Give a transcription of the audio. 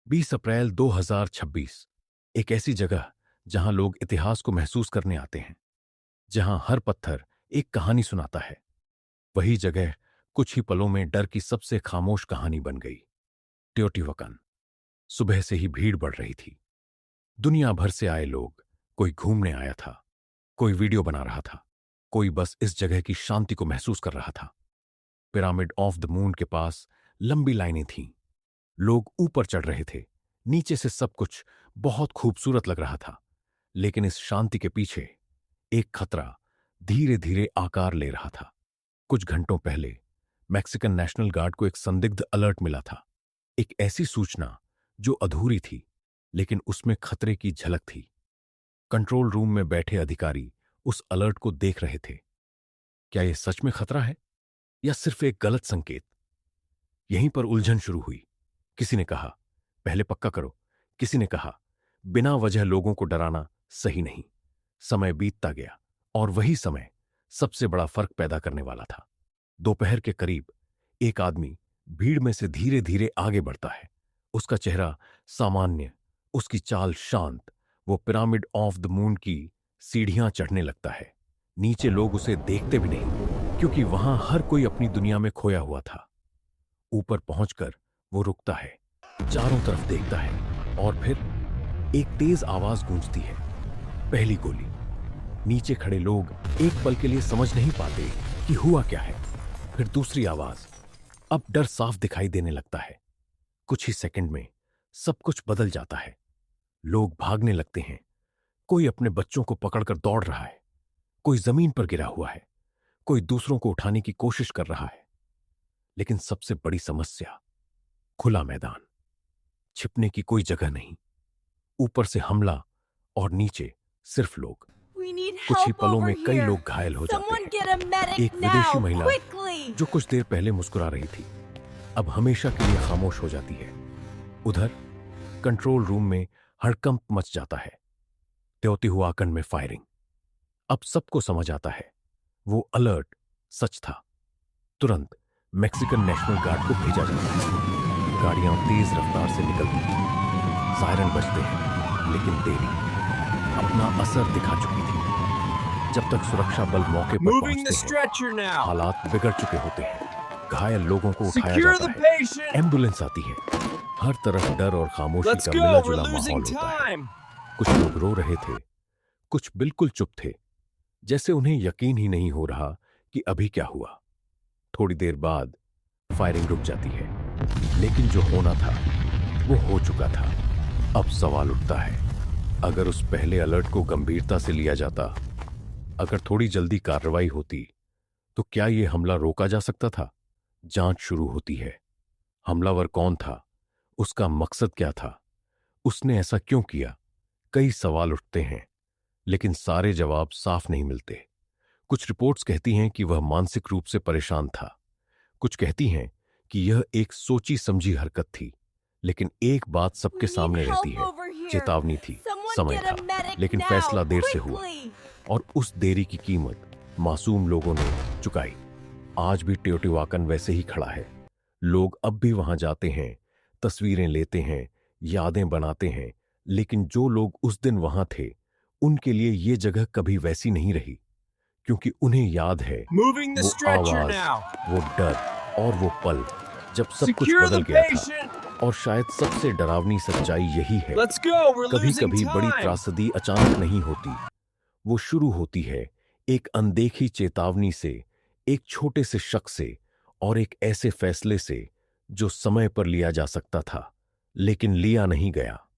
20 अप्रैल 2026। एक ऐसी जगह जहां लोग इतिहास को महसूस करने आते हैं, जहां हर पत्थर एक कहानी सुनाता है। वही जगह कुछ ही पलों में डर की सबसे खामोश कहानी बन गई। टेओटिहुआकन। सुबह से ही भीड़ बढ़ रही थी। दुनिया भर से आए लोग, कोई घूमने आया था, कोई वीडियो बना रहा था, कोई बस इस जगह की शांति को महसूस कर रहा था। पिरामिड ऑफ द मून के पास लंबी लाइनें थीं। लोग ऊपर चढ़ रहे थे। नीचे से सब कुछ बहुत खूबसूरत लग रहा था, लेकिन इस शांति के पीछे एक खतरा धीरे धीरे आकार ले रहा था। कुछ घंटों पहले मैक्सिकन नेशनल गार्ड को एक संदिग्ध अलर्ट मिला था। एक ऐसी सूचना जो अधूरी थी, लेकिन उसमें खतरे की झलक थी। कंट्रोल रूम में बैठे अधिकारी उस अलर्ट को देख रहे थे। क्या यह सच में खतरा है या सिर्फ एक गलत संकेत? यहीं पर उलझन शुरू हुई। किसी ने कहा, पहले पक्का करो। किसी ने कहा, बिना वजह लोगों को डराना सही नहीं। समय बीतता गया और वही समय सबसे बड़ा फर्क पैदा करने वाला था। दोपहर के करीब एक आदमी भीड़ में से धीरे धीरे आगे बढ़ता है। उसका चेहरा सामान्य, उसकी चाल शांत। वो पिरामिड ऑफ द मून की सीढ़ियां चढ़ने लगता है। नीचे लोग उसे देखते भी नहीं, क्योंकि वहां हर कोई अपनी दुनिया में खोया हुआ था। ऊपर पहुंचकर वो रुकता है, चारों तरफ देखता है और फिर एक तेज आवाज गूंजती है, पहली गोली। नीचे खड़े लोग एक पल के लिए समझ नहीं पाते कि हुआ क्या है। फिर दूसरी आवाज। अब डर साफ दिखाई देने लगता है। कुछ ही सेकंड में सब कुछ बदल जाता है। लोग भागने लगते हैं। कोई अपने बच्चों को पकड़कर दौड़ रहा है, कोई जमीन पर गिरा हुआ है, कोई दूसरों को उठाने की कोशिश कर रहा है। लेकिन सबसे बड़ी समस्या, खुला मैदान, छिपने की कोई जगह नहीं। ऊपर से हमला और नीचे सिर्फ लोग। कुछ ही पलों में कई लोग घायल हो जाते हैं। एक विदेशी महिला जो कुछ देर पहले मुस्कुरा रही थी, अब हमेशा के लिए खामोश हो जाती है। उधर कंट्रोल रूम में हड़कंप मच जाता है। तेओतिहुआकन में फायरिंग। अब सबको समझ आता है, वो अलर्ट सच था। तुरंत मैक्सिकन नेशनल गार्ड को भेजा जाता है। गाड़ियां तेज रफ्तार से निकलती हैं, सायरन बजते हैं, लेकिन देरी अपना असर दिखा चुकी थी। जब तक सुरक्षा बल मौके पर पहुंचते हैं, हालात बिगड़ चुके होते हैं। घायल लोगों को उठाया जाता है, एम्बुलेंस आती है। हर तरफ डर और खामोशी का मिला जुला माहौल होता है। कुछ लोग रो रहे थे, कुछ बिल्कुल चुप थे, जैसे उन्हें यकीन ही नहीं हो रहा कि अभी क्या हुआ। थोड़ी देर बाद फायरिंग रुक जाती है, लेकिन जो होना था वो हो चुका था। अब सवाल उठता है, अगर उस पहले अलर्ट को गंभीरता से लिया जाता, अगर थोड़ी जल्दी कार्रवाई होती, तो क्या यह हमला रोका जा सकता था? जांच शुरू होती है। हमलावर कौन था? उसका मकसद क्या था? उसने ऐसा क्यों किया? कई सवाल उठते हैं, लेकिन सारे जवाब साफ नहीं मिलते। कुछ रिपोर्ट्स कहती हैं कि वह मानसिक रूप से परेशान था। कुछ कहती हैं कि यह एक सोची समझी हरकत थी। लेकिन एक बात सबके सामने रहती है, चेतावनी थी, समय था, लेकिन फैसला देर से हुआ। और उस देरी की कीमत मासूम लोगों ने चुकाई। आज भी टेओटिहुआकन वैसे ही खड़ा है। लोग अब भी वहां जाते हैं, तस्वीरें लेते हैं, यादें बनाते हैं, लेकिन जो लोग उस दिन वहां थे, उनके लिए ये जगह कभी वैसी नहीं रही, क्योंकि उन्हें याद है वो आवाज, वो डर और वो पल जब सब कुछ बदल गया था। और शायद सबसे डरावनी सच्चाई यही है, कभी कभी बड़ी त्रासदी अचानक नहीं होती। वो शुरू होती है एक अनदेखी चेतावनी से, एक छोटे से शक से, और एक ऐसे फैसले से जो समय पर लिया जा सकता था, लेकिन लिया नहीं गया।